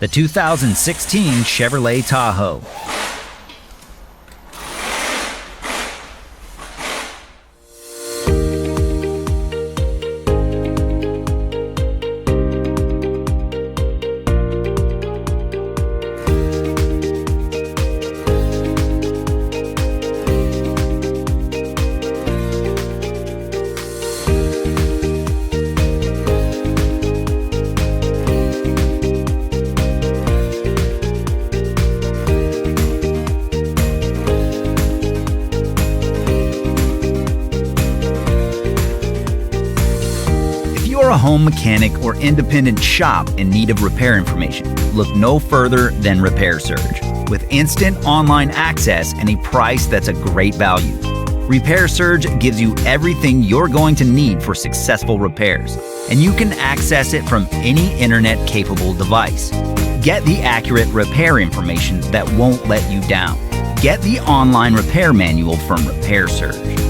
the 2016 Chevrolet Tahoe. If you're a home mechanic or independent shop in need of repair information, look no further than Repair Surge. With instant online access and a price that's a great value, Repair Surge gives you everything you're going to need for successful repairs, and you can access it from any internet-capable device. Get the accurate repair information that won't let you down. Get the online repair manual from Repair Surge.